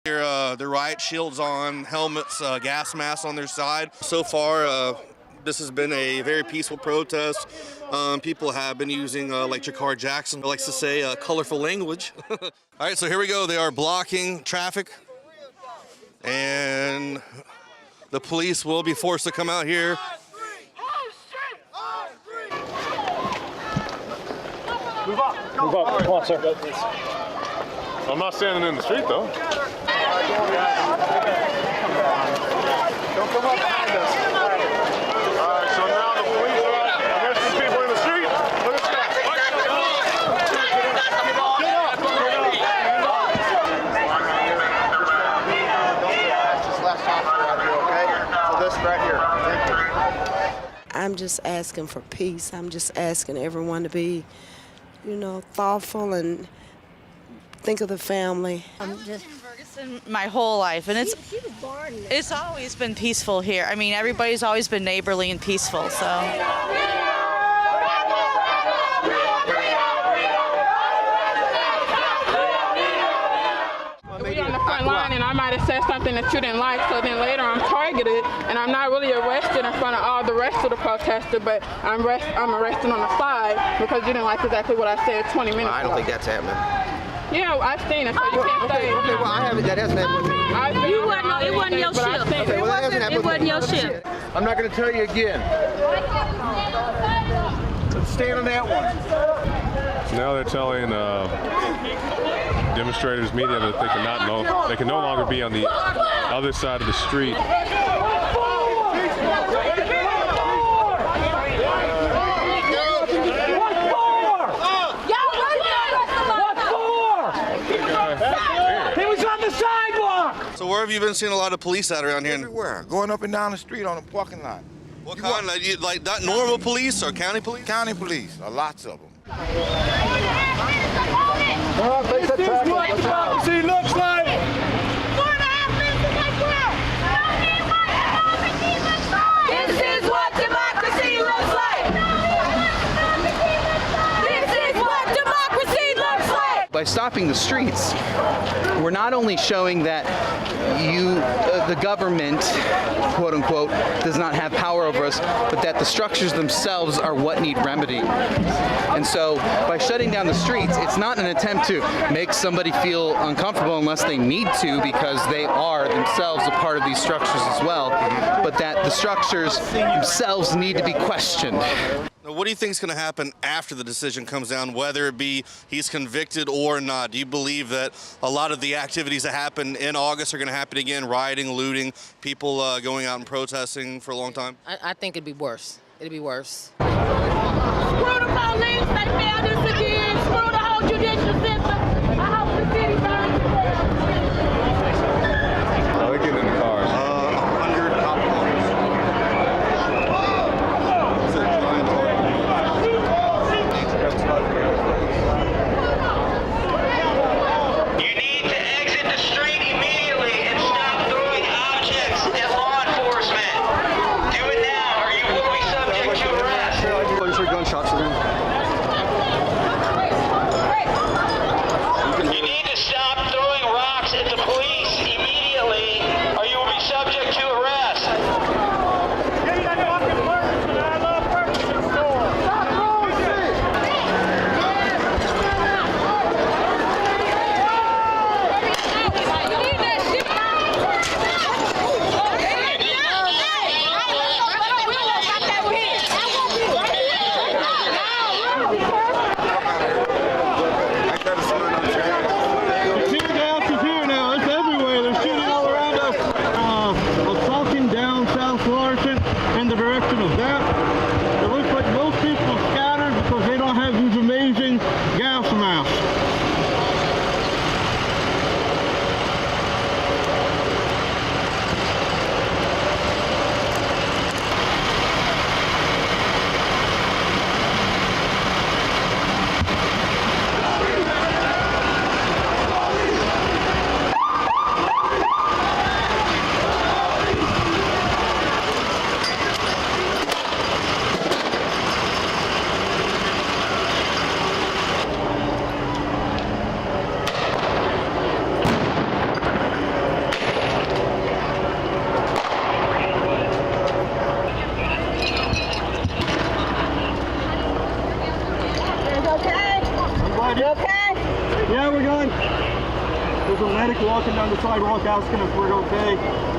Their riot shields on, helmets, gas masks on their side. So far, this has been a very peaceful protest. People have been using, like Jakar Jackson likes to say, colorful language. All right, so here we go. They are blocking traffic, and the police will be forced to come out here. Move up, come on, sir. I'm not standing in the street, though. Don't come up behind us. All right, so now the police are arresting people in the street. Look at that. This last officer out here, okay? So this right here. Thank you. I'm just asking for peace. I'm just asking everyone to be, thoughtful and think of the family. I'm just in Ferguson my whole life, and it's always been peaceful here. I mean, everybody's always been neighborly and peaceful, so. We on the front line, and I might have said something that you didn't like, so then later I'm targeted, and I'm not really arrested in front of all the rest of the protesters, but I'm arrested on the side because you didn't like exactly what I said 20 minutes ago. I don't think that's happening. Yeah, I've seen it, so you can't say. Okay, well, I haven't. That hasn't happened with me. It wasn't your shift. Okay, well, that hasn't happened It wasn't your shift. I'm not going to tell you again. Stand on that one. Now they're telling demonstrators, media, that they can no longer be on the other side of the street. So where have you been seeing a lot of police out around here? Everywhere, going up and down the street on the parking lot. What kind? Like not normal police or county police? County police, lots of them. This is what democracy looks like! This is what democracy looks like! This is what democracy looks like! By stopping the streets, we're not only showing that the government, quote unquote, does not have power over us, but that the structures themselves are what need remedying. And so by shutting down the streets, it's not an attempt to make somebody feel uncomfortable unless they need to, because they are themselves a part of these structures as well, but that the structures themselves need to be questioned. Now, what do you think is going to happen after the decision comes down, whether it be he's convicted or not? Do you believe that a lot of the activities that happened in August are going to happen again, rioting, looting, people going out and protesting for a long time? I think it'd be worse. It'd be worse. Screw the police, they failed us again. Screw the whole judicial system. I hope the city burns. They're getting in the cars. 100 cop cars. You need to exit the street immediately and stop throwing objects at law enforcement. Do it now, or you will be subject to arrest. Gunshots again. walking down the sidewalk asking if we're okay.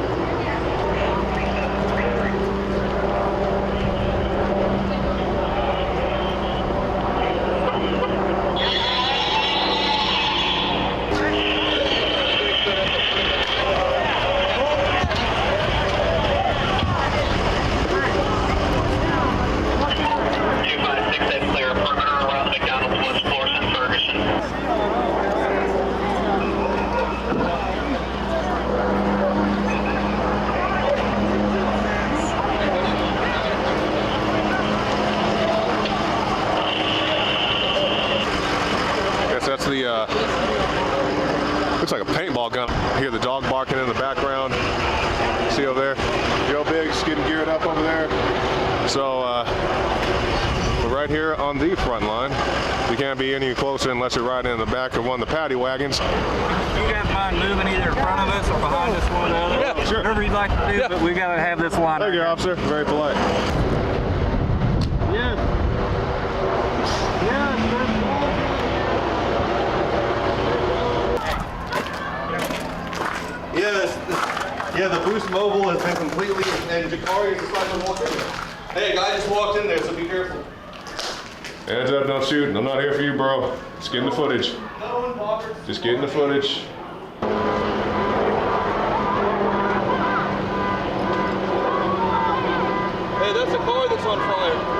That's the, looks like a paintball gun. I hear the dog barking in the background. See over there? Joe Biggs getting geared up over there. So, we're right here on the front line. You can't be any closer unless you're riding in the back of one of the paddy wagons. You guys mind moving either in front of us or behind us, one or the other? Yeah, sure. Whatever you'd like to do, but we got to have this line. Thank you, officer. Very polite. Yes. Yes, Yes, yeah, the Boost Mobile has been completely, and Jakari is decided to walk in there. Hey, a guy just walked in there, so be careful. Hands up, don't shoot. I'm not here for you, bro. Just getting the footage. No one bothered. Just getting the footage. Hey, that's a car that's on fire.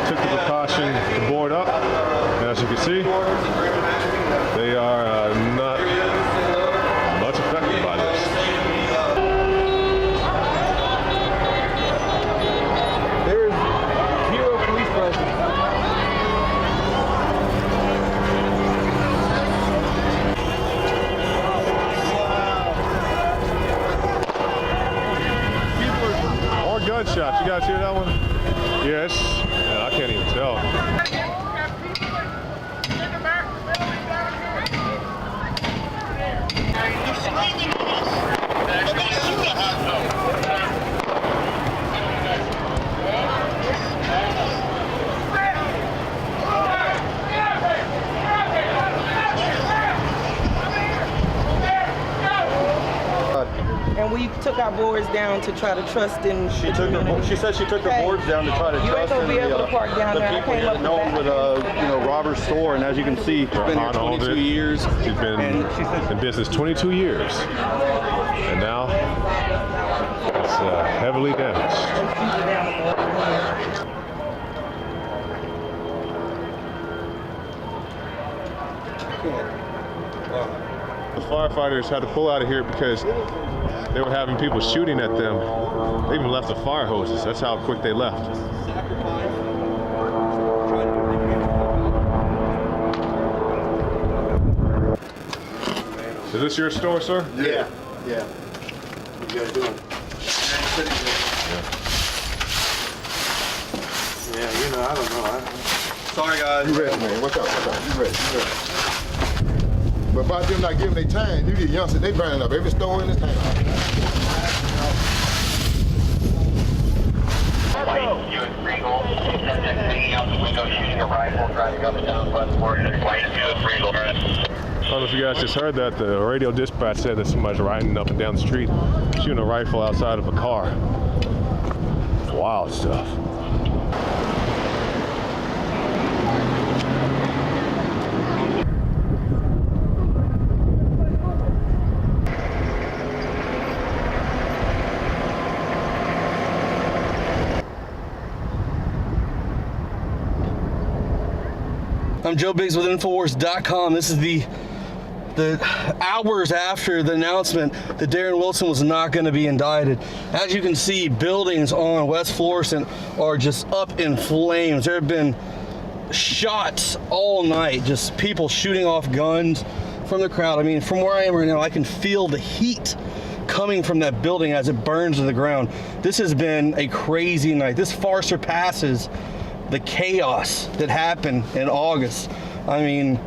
Took the precaution to board up. And as you can see, they are not much affected by this. There's zero police presence. More gunshots. You guys hear that one? Yes. Man, I can't even tell. And we took our boards down to try to trust in She said she took her boards down to try to You ain't trust gonna in be able to park down the there. I people came up here the known back. with Robert's store, and as you can see, She's been here 22 years. She's been in business 22 years. And now it's heavily damaged. The firefighters had to pull out of here because they were having people shooting at them. They even left the fire hoses. That's how quick they left. Is this your store, sir? Yeah. What you guys doing? Yeah, I don't know. Sorry, guys. You ready, man? Watch out. You ready. But by them not giving their time, you get youngsters, they burning up every store in this town. I don't know if you guys just heard that. The radio dispatch said that somebody's riding up and down the street, shooting a rifle outside of a car. Wild stuff. I'm Joe Biggs with INFOWARS.com. This is the hours after the announcement that Darren Wilson was not going to be indicted. As you can see, buildings on West Florissant are just up in flames. There have been shots all night, just people shooting off guns from the crowd. I mean, from where I am right now, I can feel the heat coming from that building as it burns to the ground. This has been a crazy night. This far surpasses the chaos that happened in August. I mean,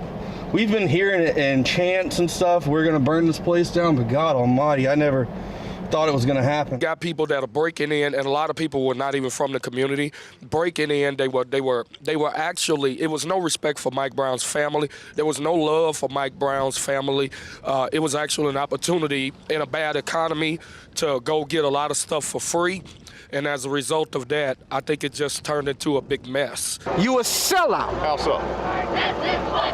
we've been hearing it in chants and stuff. We're gonna burn this place down, but God Almighty, I never thought it was gonna happen. Got people that are breaking in, and a lot of people were not even from the community. Breaking in, they were actually, it was no respect for Mike Brown's family. There was no love for Mike Brown's family. It was actually an opportunity in a bad economy to go get a lot of stuff for free. And as a result of that, I think it just turned into a big mess. You a sellout. How so?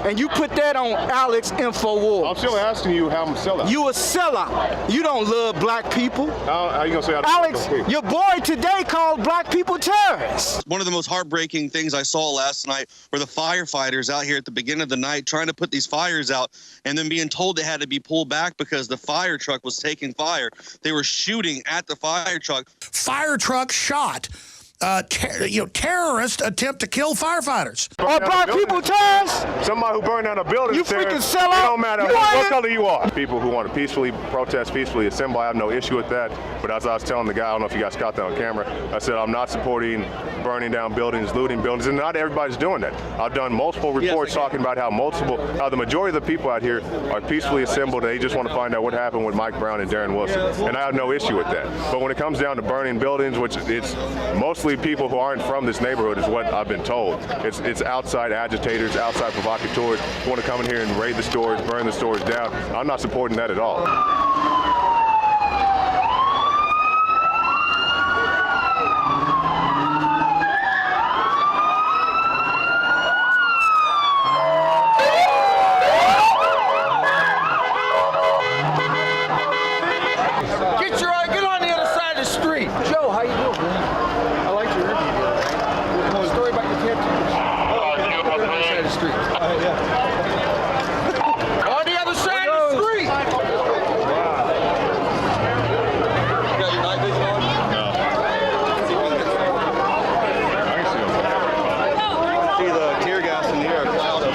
And you put that on Alex INFOWARS. I'm still asking you how I'm a sellout. You a sellout. You don't love black people. How you gonna say Alex, your boy today called black people terrorists. One of the most heartbreaking things I saw last night were the firefighters out here at the beginning of the night trying to put these fires out and then being told they had to be pulled back because the fire truck was taking fire. They were shooting at the fire truck. Fire truck shot. Terrorists attempt to kill firefighters. Are black people terrorists? Somebody who burned down a building. You freaking sellout. It don't matter what color you are. People who want to peacefully protest, peacefully assemble, I have no issue with that. But as I was telling the guy, I don't know if you guys caught that on camera, I said I'm not supporting burning down buildings, looting buildings, and not everybody's doing that. I've done multiple reports talking about how the majority of the people out here are peacefully assembled and they just want to find out what happened with Mike Brown and Darren Wilson. And I have no issue with that. But when it comes down to burning buildings, which it's mostly people who aren't from this neighborhood is what I've been told. It's outside agitators, outside provocateurs who want to come in here and raid the stores, burn the stores down. I'm not supporting that at all. Get on the other side of the street. Joe, how you doing, man? I like your interview. Tell a story about your tattoos. On the other side of the street. On the other side of the street. You got your night vision on? No. See the tear gas in the air, cloud of it.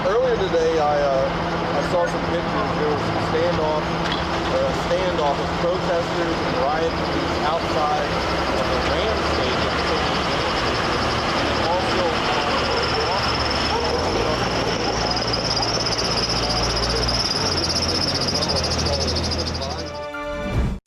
Earlier today, I saw some pictures. There was some standoff of protesters and riot police outside of the Rams Stadium. And also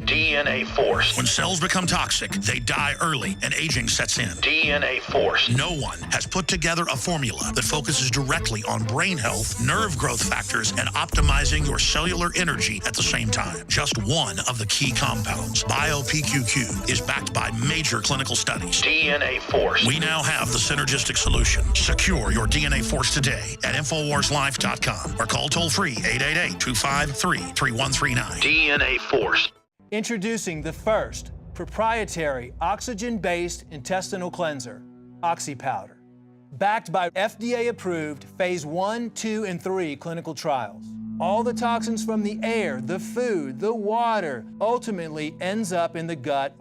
DNA Force. When cells become toxic, they die early and aging sets in. DNA Force. No one has put together a formula that focuses directly on brain health, nerve growth factors, and optimizing your cellular energy at the same time. Just one of the key compounds, BioPQQ, is backed by major clinical studies. DNA Force. We now have the synergistic solution. Secure your DNA Force today at InfoWarsLife.com or call toll-free 888-253-3139. DNA Force. Introducing the first proprietary oxygen-based intestinal cleanser, OxyPowder, backed by FDA-approved phase 1, 2, and 3 clinical trials. All the toxins from the air, the food, the water, ultimately ends up in the gut or